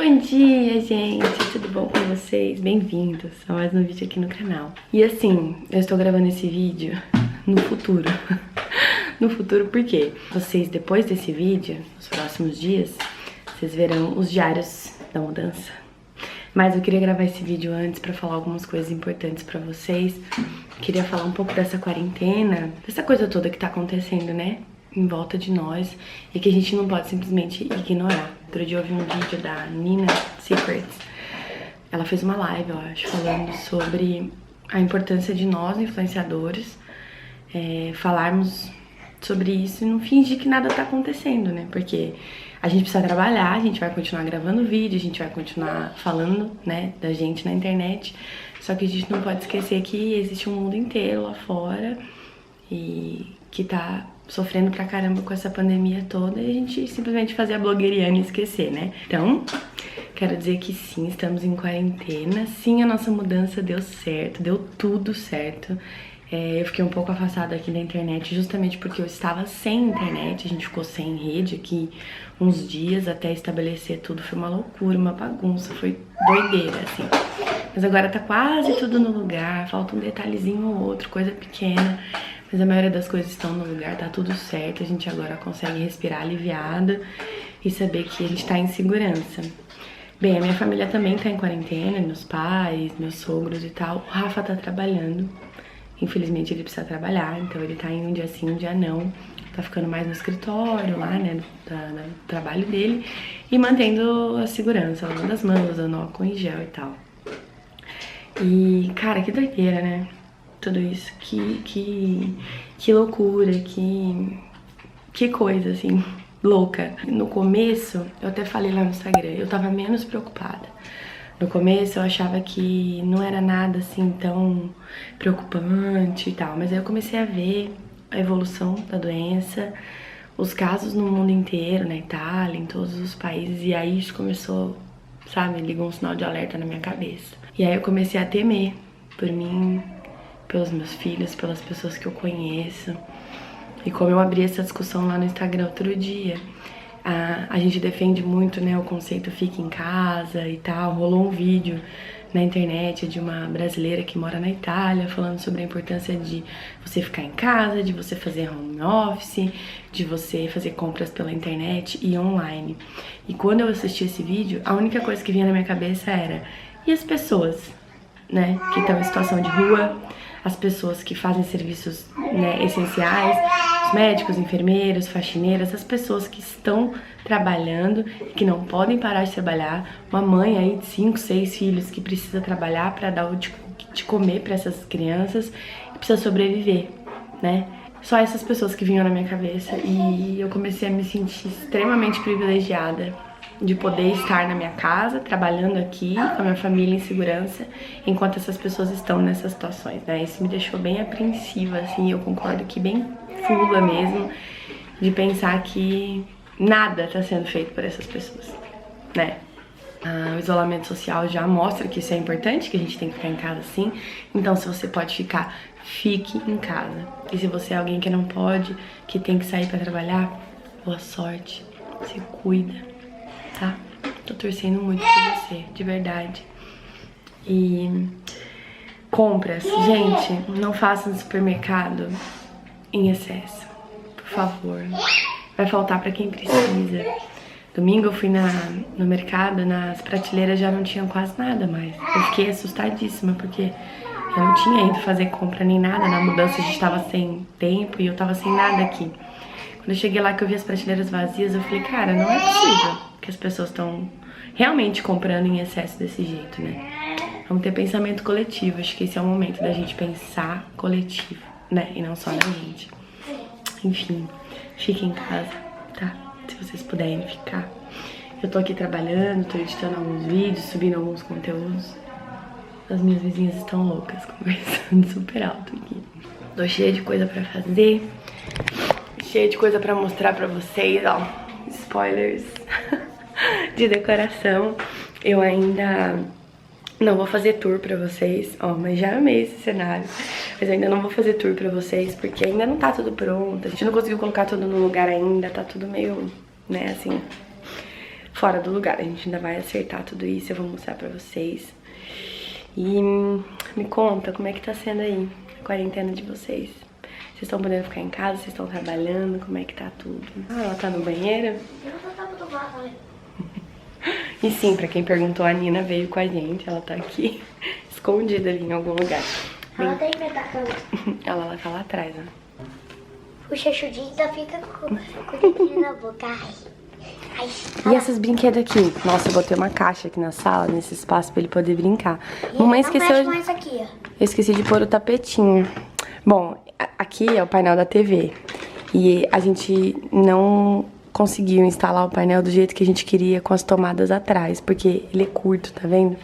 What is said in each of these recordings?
Bom dia, gente! Tudo bom com vocês? Bem-vindos a mais um vídeo aqui no canal. E assim, eu estou gravando esse vídeo no futuro. No futuro por quê? Vocês, depois desse vídeo, nos próximos dias, vocês verão os diários da mudança. Mas eu queria gravar esse vídeo antes pra falar algumas coisas importantes pra vocês. Queria falar um pouco dessa quarentena, dessa coisa toda que tá acontecendo, né? Em volta de nós e que a gente não pode simplesmente ignorar. Outro dia eu vi um vídeo da Nina Secrets. Ela fez uma live, eu acho, falando sobre a importância de nós, influenciadores, falarmos sobre isso e não fingir que nada tá acontecendo, né? Porque a gente precisa trabalhar, a gente vai continuar gravando vídeo, a gente vai continuar falando, né, da gente na internet. Só que a gente não pode esquecer que existe um mundo inteiro lá fora e que tá sofrendo pra caramba com essa pandemia toda e a gente simplesmente fazer a blogueiriana e esquecer, né? Então, quero dizer que sim, estamos em quarentena, sim, a nossa mudança deu certo, deu tudo certo. Eu fiquei um pouco afastada aqui da internet justamente porque eu estava sem internet, a gente ficou sem rede aqui uns dias até estabelecer tudo, foi uma loucura, uma bagunça, foi doideira, assim. Mas agora tá quase tudo no lugar, falta um detalhezinho ou outro, coisa pequena. Mas a maioria das coisas estão no lugar, tá tudo certo, a gente agora consegue respirar aliviado e saber que a gente tá em segurança. Bem, a minha família também tá em quarentena, meus pais, meus sogros e tal. O Rafa tá trabalhando, infelizmente ele precisa trabalhar, então ele tá indo um dia sim, um dia não. Tá ficando mais no escritório lá, né, do trabalho dele e mantendo a segurança, lavando as mãos, usando álcool em gel e tal. E, cara, que doideira, né? Tudo isso, que loucura, que coisa, assim, louca. No começo, eu até falei lá no Instagram, eu tava menos preocupada. No começo eu achava que não era nada, assim, tão preocupante e tal. Mas aí eu comecei a ver a evolução da doença, os casos no mundo inteiro, na Itália, em todos os países. E aí isso começou, sabe, ligou um sinal de alerta na minha cabeça. E aí eu comecei a temer por mim, pelos meus filhos, pelas pessoas que eu conheço. E como eu abri essa discussão lá no Instagram outro dia, a gente defende muito, né, o conceito fica em casa e tal. Rolou um vídeo na internet de uma brasileira que mora na Itália falando sobre a importância de você ficar em casa, de você fazer home office, de você fazer compras pela internet e online. E quando eu assisti esse vídeo, a única coisa que vinha na minha cabeça era: e as pessoas, né, que estão em situação de rua, as pessoas que fazem serviços, né, essenciais, os médicos, enfermeiros, faxineiras, as pessoas que estão trabalhando e que não podem parar de trabalhar, uma mãe aí de 5, 6 filhos que precisa trabalhar para dar o de comer para essas crianças e precisa sobreviver, né? Só essas pessoas que vinham na minha cabeça e eu comecei a me sentir extremamente privilegiada de poder estar na minha casa, trabalhando aqui, com a minha família em segurança, enquanto essas pessoas estão nessas situações, né? Isso me deixou bem apreensiva, assim, eu concordo que bem fula mesmo, de pensar que nada tá sendo feito por essas pessoas, né? O isolamento social já mostra que isso é importante, que a gente tem que ficar em casa sim, então se você pode ficar, fique em casa. E se você é alguém que não pode, que tem que sair pra trabalhar, boa sorte, se cuida, tá? Tô torcendo muito por você, de verdade. E compras, gente, não façam supermercado em excesso, por favor. Vai faltar pra quem precisa. Domingo eu fui no mercado, nas prateleiras já não tinham quase nada mais. Eu fiquei assustadíssima porque eu não tinha ido fazer compra nem nada. Na mudança a gente tava sem tempo e eu tava sem nada aqui. Quando eu cheguei lá que eu vi as prateleiras vazias, eu falei, cara, não é possível que as pessoas estão realmente comprando em excesso desse jeito, né? Vamos ter pensamento coletivo, acho que esse é o momento da gente pensar coletivo, né? E não só na gente. Enfim, fiquem em casa, tá? Se vocês puderem ficar. Eu tô aqui trabalhando, tô editando alguns vídeos, subindo alguns conteúdos. As minhas vizinhas estão loucas, conversando super alto aqui. Tô cheia de coisa pra fazer, cheia de coisa pra mostrar pra vocês, ó. Spoilers de decoração. Eu ainda não vou fazer tour pra vocês, ó, mas já amei esse cenário. Mas eu ainda não vou fazer tour pra vocês, porque ainda não tá tudo pronto. A gente não conseguiu colocar tudo no lugar ainda, tá tudo meio, né, assim, fora do lugar. A gente ainda vai acertar tudo isso, eu vou mostrar pra vocês. E me conta como é que tá sendo aí a quarentena de vocês. Vocês estão podendo ficar em casa? Vocês estão trabalhando? Como é que tá tudo? Ah, ela tá no banheiro? E sim, pra quem perguntou, a Nina veio com a gente. Ela tá aqui, escondida ali em algum lugar. Ela tem que estar Ela tá lá atrás, ó. Puxa a chudinha e ainda fica com o dedinho na boca. Ai. E esses brinquedos aqui? Nossa, eu botei uma caixa aqui na sala, nesse espaço, pra ele poder brincar. Mamãe esqueceu. Mais aqui, ó. Eu esqueci de pôr o tapetinho. Bom, aqui é o painel da TV. E a gente não conseguiu instalar o painel do jeito que a gente queria com as tomadas atrás, porque ele é curto, tá vendo?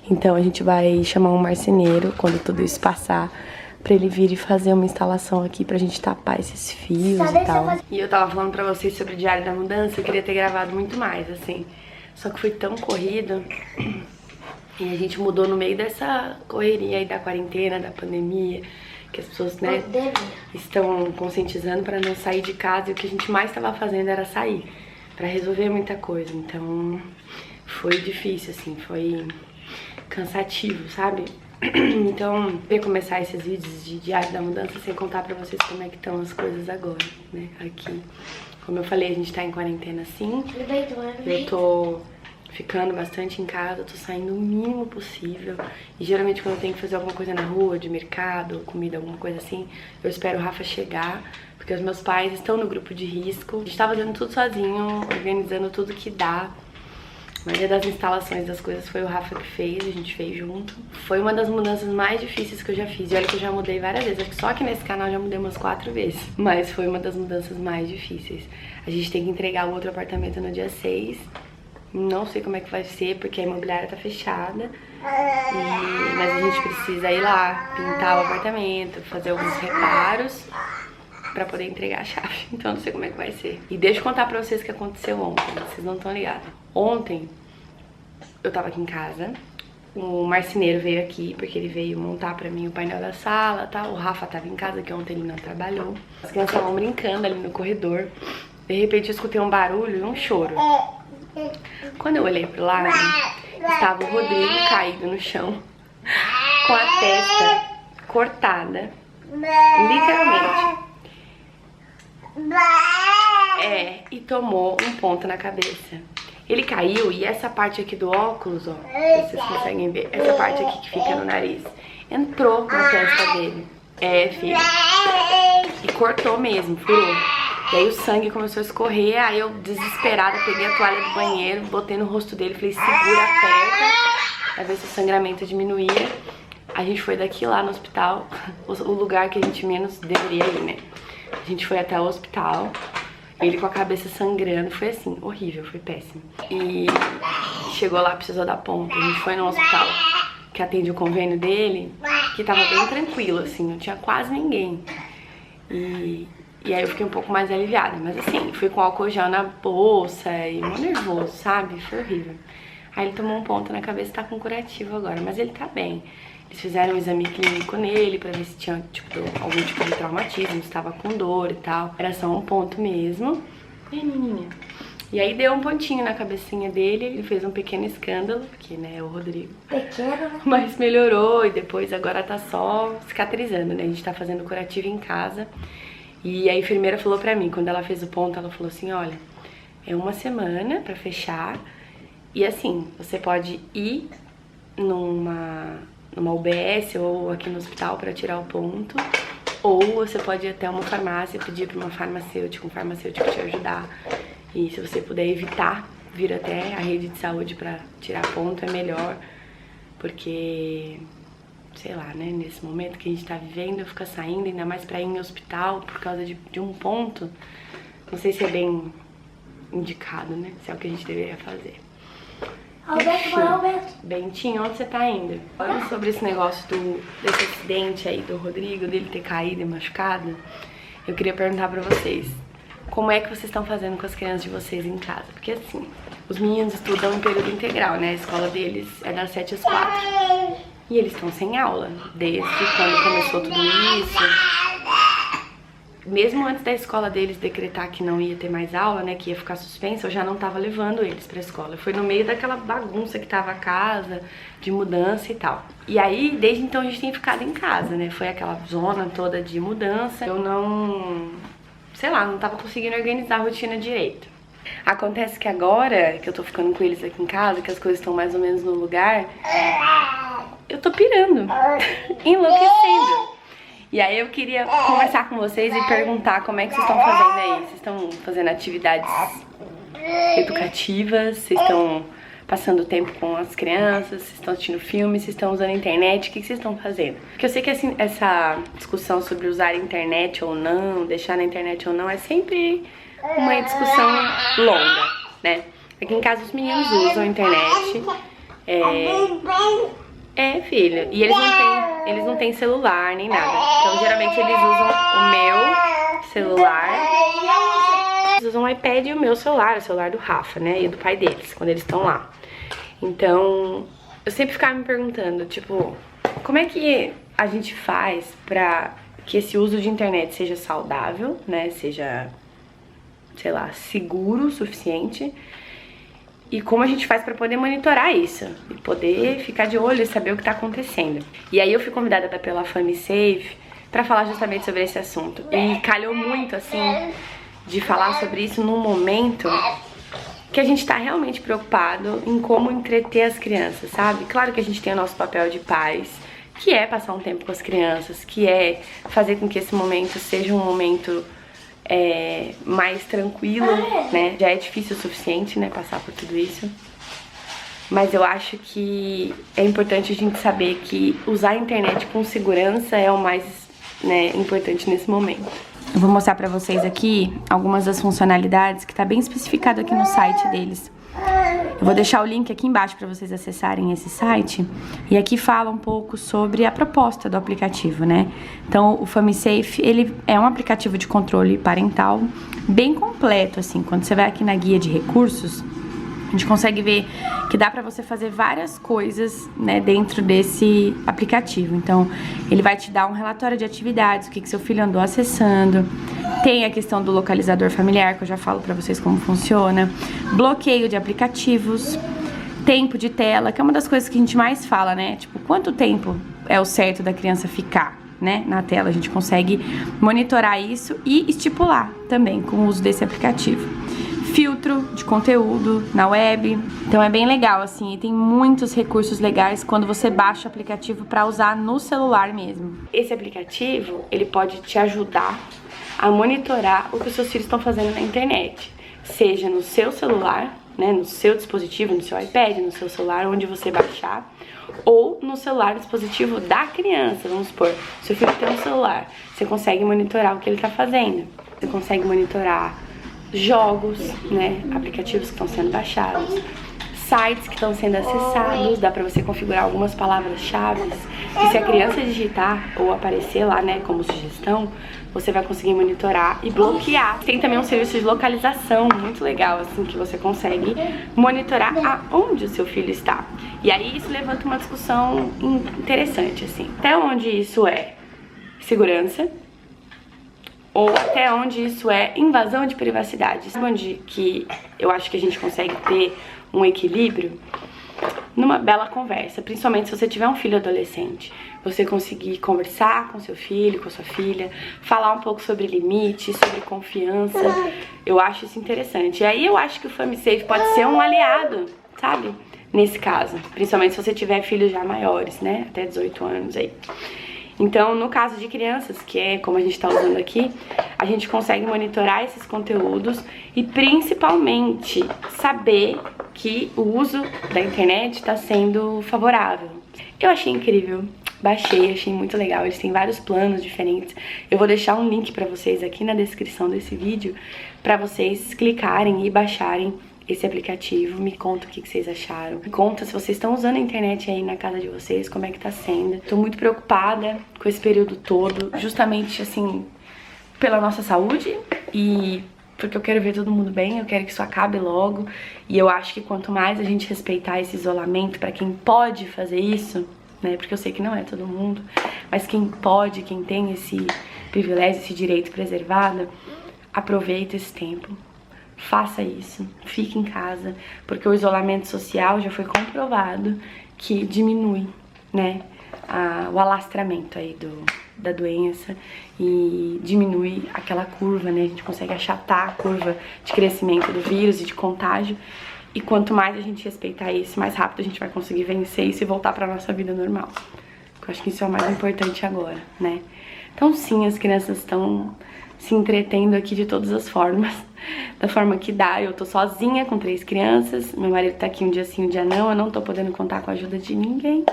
Então a gente vai chamar um marceneiro quando tudo isso passar, pra ele vir e fazer uma instalação aqui pra gente tapar esses fios e tal. E eu tava falando pra vocês sobre o Diário da Mudança, eu queria ter gravado muito mais, assim. Só que foi tão corrido e a gente mudou no meio dessa correria aí da quarentena, da pandemia, que as pessoas, né, estão conscientizando pra não sair de casa, e o que a gente mais tava fazendo era sair, pra resolver muita coisa. Então foi difícil, assim, foi cansativo, sabe? Então, eu ia começar esses vídeos de Diário da Mudança sem contar pra vocês como é que estão as coisas agora, né, aqui. Como eu falei, a gente tá em quarentena sim, eu tô ficando bastante em casa, tô saindo o mínimo possível. E geralmente quando eu tenho que fazer alguma coisa na rua, de mercado, comida, alguma coisa assim, eu espero o Rafa chegar, porque os meus pais estão no grupo de risco. A gente tá fazendo tudo sozinho, organizando tudo que dá. A maioria das instalações das coisas foi o Rafa que fez, a gente fez junto. Foi uma das mudanças mais difíceis que eu já fiz. E olha que eu já mudei várias vezes, acho que só aqui nesse canal eu já mudei umas 4 vezes. Mas foi uma das mudanças mais difíceis. A gente tem que entregar o outro apartamento no dia 6. Não sei como é que vai ser, porque a imobiliária tá fechada. Mas a gente precisa ir lá, pintar o apartamento, fazer alguns reparos pra poder entregar a chave. Então não sei como é que vai ser. E deixa eu contar pra vocês o que aconteceu ontem, vocês não estão ligados. Ontem eu tava aqui em casa, o marceneiro veio aqui, porque ele veio montar pra mim o painel da sala e tal. O Rafa tava em casa, que ontem ele não trabalhou. As crianças estavam brincando ali no corredor. De repente eu escutei um barulho e um choro. Quando eu olhei pro lado, estava o Rodrigo caído no chão, com a testa cortada, literalmente. E tomou um ponto na cabeça. Ele caiu e essa parte aqui do óculos, ó, vocês conseguem ver, essa parte aqui que fica no nariz, entrou na testa dele. Filho. E cortou mesmo, furou. E aí o sangue começou a escorrer, aí eu, desesperada, peguei a toalha do banheiro, botei no rosto dele, falei, segura, aperta, pra ver se o sangramento diminuía. A gente foi daqui lá no hospital, o lugar que a gente menos deveria ir, né? A gente foi até o hospital, ele com a cabeça sangrando, foi assim, horrível, foi péssimo. E chegou lá, precisou dar ponta, a gente foi no hospital que atende o convênio dele, que tava bem tranquilo, assim, não tinha quase ninguém. E aí eu fiquei um pouco mais aliviada, mas assim, fui com álcool gel na bolsa e mó nervoso, sabe? Foi horrível. Aí ele tomou um ponto na cabeça e tá com curativo agora, mas ele tá bem. Eles fizeram um exame clínico nele pra ver se tinha algum tipo de traumatismo, se estava com dor e tal. Era só um ponto mesmo. E menininha. E aí deu um pontinho na cabecinha dele, ele fez um pequeno escândalo, porque, né, é o Rodrigo. Pequeno? Mas melhorou e depois agora tá só cicatrizando, né? A gente tá fazendo curativo em casa. E a enfermeira falou pra mim, quando ela fez o ponto, ela falou assim, olha, é 1 semana pra fechar. E assim, você pode ir numa UBS ou aqui no hospital pra tirar o ponto. Ou você pode ir até uma farmácia, pedir pra um farmacêutico te ajudar. E se você puder evitar vir até a rede de saúde pra tirar ponto, é melhor. Porque, sei lá, né, nesse momento que a gente tá vivendo, fica saindo, ainda mais pra ir em hospital por causa de um ponto. Não sei se é bem indicado, né, se é o que a gente deveria fazer. Alberto, bora, Alberto. Bentinho, onde você tá indo? Falando sobre esse negócio desse acidente aí do Rodrigo, dele ter caído e machucado, eu queria perguntar pra vocês, como é que vocês estão fazendo com as crianças de vocês em casa? Porque assim, os meninos estudam em período integral, né? A escola deles é das 7 às 4. E eles estão sem aula, desde quando começou tudo isso. mesmo antes da escola deles decretar que não ia ter mais aula, né, que ia ficar suspensa, eu já não tava levando eles pra escola. Foi no meio daquela bagunça que tava a casa, de mudança e tal. E aí, desde então, a gente tem ficado em casa, né, foi aquela zona toda de mudança. Eu não, sei lá, não tava conseguindo organizar a rotina direito. Acontece que agora que eu tô ficando com eles aqui em casa, que as coisas estão mais ou menos no lugar, eu tô pirando, enlouquecendo. E aí eu queria conversar com vocês e perguntar como é que vocês estão fazendo aí. Vocês estão fazendo atividades educativas? Vocês estão passando tempo com as crianças? Vocês estão assistindo filmes? Vocês estão usando a internet? O que vocês estão fazendo? Porque eu sei que assim, essa discussão sobre usar a internet ou não, deixar na internet ou não, é sempre uma discussão longa, né? Aqui em casa os meninos usam a internet. Filho. E eles não têm celular nem nada. Então, geralmente, eles usam o meu celular. Eles usam o iPad e o meu celular, o celular do Rafa, né? E do pai deles, quando eles estão lá. Então, eu sempre ficava me perguntando, tipo, como é que a gente faz pra que esse uso de internet seja saudável, né? Seja, sei lá, seguro o suficiente. E como a gente faz pra poder monitorar isso e poder ficar de olho e saber o que tá acontecendo. E aí eu fui convidada pela FamiSafe pra falar justamente sobre esse assunto. E calhou muito, assim, de falar sobre isso num momento que a gente tá realmente preocupado em como entreter as crianças, sabe? Claro que a gente tem o nosso papel de pais, que é passar um tempo com as crianças, que é fazer com que esse momento seja um momento mais tranquilo, né? Já é difícil o suficiente, né, passar por tudo isso. Mas eu acho que é importante a gente saber que usar a internet com segurança é o mais, né, importante nesse momento. Eu vou mostrar pra vocês aqui algumas das funcionalidades que tá bem especificado aqui no site deles. Eu vou deixar o link aqui embaixo para vocês acessarem esse site. E aqui fala um pouco sobre a proposta do aplicativo, né? Então, o FamiSafe, ele é um aplicativo de controle parental bem completo, assim. Quando você vai aqui na guia de recursos, a gente consegue ver que dá pra você fazer várias coisas, né, dentro desse aplicativo. Então, ele vai te dar um relatório de atividades, o que seu filho andou acessando. Tem a questão do localizador familiar, que eu já falo pra vocês como funciona. Bloqueio de aplicativos. Tempo de tela, que é uma das coisas que a gente mais fala, né? Tipo, quanto tempo é o certo da criança ficar, né, na tela? A gente consegue monitorar isso e estipular também com o uso desse aplicativo. Filtro de conteúdo na web. Então é bem legal, assim, e tem muitos recursos legais quando você baixa o aplicativo para usar no celular mesmo. Esse aplicativo, ele pode te ajudar a monitorar o que os seus filhos estão fazendo na internet, seja no seu celular, né, no seu dispositivo, no seu iPad, no seu celular, onde você baixar, ou no celular, no dispositivo da criança. Vamos supor, seu filho tem um celular, você consegue monitorar o que ele está fazendo, você consegue monitorar jogos, né, aplicativos que estão sendo baixados, sites que estão sendo acessados, dá pra você configurar algumas palavras-chave que se a criança digitar ou aparecer lá, né, como sugestão, você vai conseguir monitorar e bloquear. Tem também um serviço de localização muito legal, assim, que você consegue monitorar aonde o seu filho está. E aí isso levanta uma discussão interessante, assim, até onde isso é segurança, ou até onde isso é invasão de privacidade. Sabe onde que eu acho que a gente consegue ter um equilíbrio? Numa bela conversa, principalmente se você tiver um filho adolescente. Você conseguir conversar com seu filho, com sua filha, falar um pouco sobre limites, sobre confiança. Eu acho isso interessante. E aí eu acho que o FamiSafe pode ser um aliado, sabe? Nesse caso. Principalmente se você tiver filhos já maiores, né? Até 18 anos aí. Então, no caso de crianças, que é como a gente está usando aqui, a gente consegue monitorar esses conteúdos e principalmente saber que o uso da internet está sendo favorável. Eu achei incrível, baixei, achei muito legal, eles têm vários planos diferentes. Eu vou deixar um link para vocês aqui na descrição desse vídeo, para vocês clicarem e baixarem esse aplicativo. Me conta o que vocês acharam. Me conta se vocês estão usando a internet aí na casa de vocês, como é que tá sendo. Tô muito preocupada com esse período todo, justamente assim, pela nossa saúde e porque eu quero ver todo mundo bem, eu quero que isso acabe logo. E eu acho que quanto mais a gente respeitar esse isolamento pra quem pode fazer isso, né, porque eu sei que não é todo mundo, mas quem pode, quem tem esse privilégio, esse direito preservado, aproveita esse tempo. Faça isso, fique em casa, porque o isolamento social já foi comprovado que diminui, né, o alastramento aí da doença e diminui aquela curva, né, a gente consegue achatar a curva de crescimento do vírus e de contágio, e quanto mais a gente respeitar isso, mais rápido a gente vai conseguir vencer isso e voltar para nossa vida normal. Eu acho que isso é o mais importante agora, né. Então sim, as crianças estão se entretendo aqui de todas as formas, da forma que dá. Eu tô sozinha com 3 crianças, meu marido tá aqui um dia sim, um dia não, eu não tô podendo contar com a ajuda de ninguém.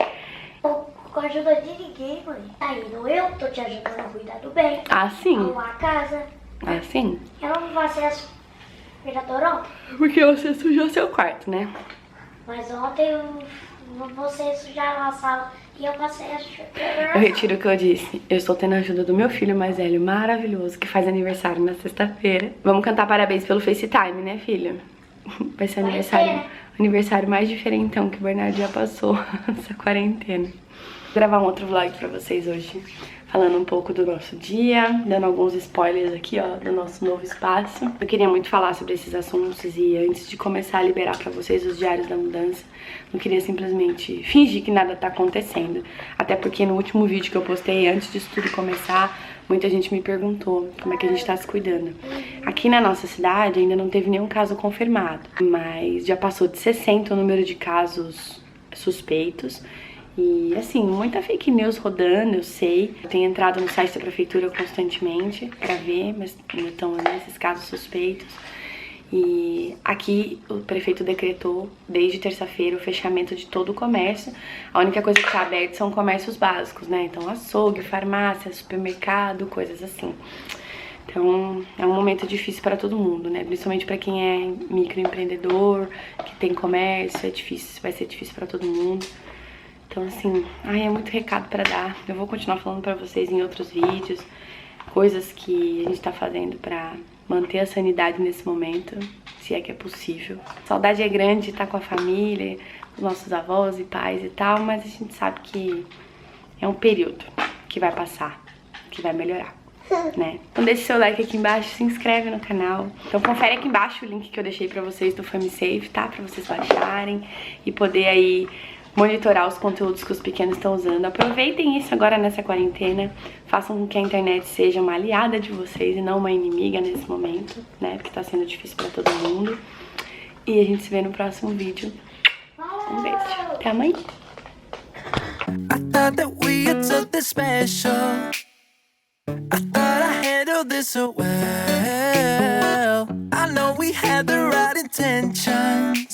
Com a ajuda de ninguém, mãe. Tá indo eu, tô te ajudando a cuidar do bem. Ah, sim. Arrumar a casa. Ah, sim. Eu não vou acesso Miratorão, Porque você sujou seu quarto, né? mas ontem você sujaram a sala e eu passei a Eu retiro o que eu disse. Eu estou tendo a ajuda do meu filho mais velho, maravilhoso, que faz aniversário na sexta-feira. Vamos cantar parabéns pelo FaceTime, né, filho? Vai ser aniversário mais diferentão que o Bernardo já passou essa quarentena. Vou gravar um outro vlog pra vocês hoje, falando um pouco do nosso dia, dando alguns spoilers aqui, ó, do nosso novo espaço. Eu queria muito falar sobre esses assuntos e antes de começar a liberar pra vocês os diários da mudança, não queria simplesmente fingir que nada tá acontecendo. Até porque no último vídeo que eu postei antes disso tudo começar, muita gente me perguntou como é que a gente tá se cuidando. Aqui na nossa cidade ainda não teve nenhum caso confirmado, mas já passou de 60 o número de casos suspeitos. E assim, muita fake news rodando, eu sei. Eu tenho entrado no site da prefeitura constantemente pra ver, mas ainda estão nesses casos suspeitos. E aqui o prefeito decretou, desde terça-feira, o fechamento de todo o comércio. A única coisa que está aberta são comércios básicos, né? Então açougue, farmácia, supermercado, coisas assim. Então é um momento difícil para todo mundo, né? Principalmente para quem é microempreendedor, que tem comércio, é difícil, vai ser difícil para todo mundo. Então assim, é muito recado pra dar. Eu vou continuar falando pra vocês em outros vídeos, coisas que a gente tá fazendo pra manter a sanidade nesse momento, se é que é possível. A saudade é grande de estar com a família, com os nossos avós e pais e tal, mas a gente sabe que é um período que vai passar, que vai melhorar, né? Então deixe seu like aqui embaixo, se inscreve no canal. Então confere aqui embaixo o link que eu deixei pra vocês do FamiSafe, tá? Pra vocês baixarem e poder aí monitorar os conteúdos que os pequenos estão usando. Aproveitem isso agora nessa quarentena. Façam com que a internet seja uma aliada de vocês e não uma inimiga nesse momento, né? Porque tá sendo difícil pra todo mundo. E a gente se vê no próximo vídeo. Um beijo. Até amanhã. I thought that we had something special. I thought I handled this so well. I know we had the right intentions.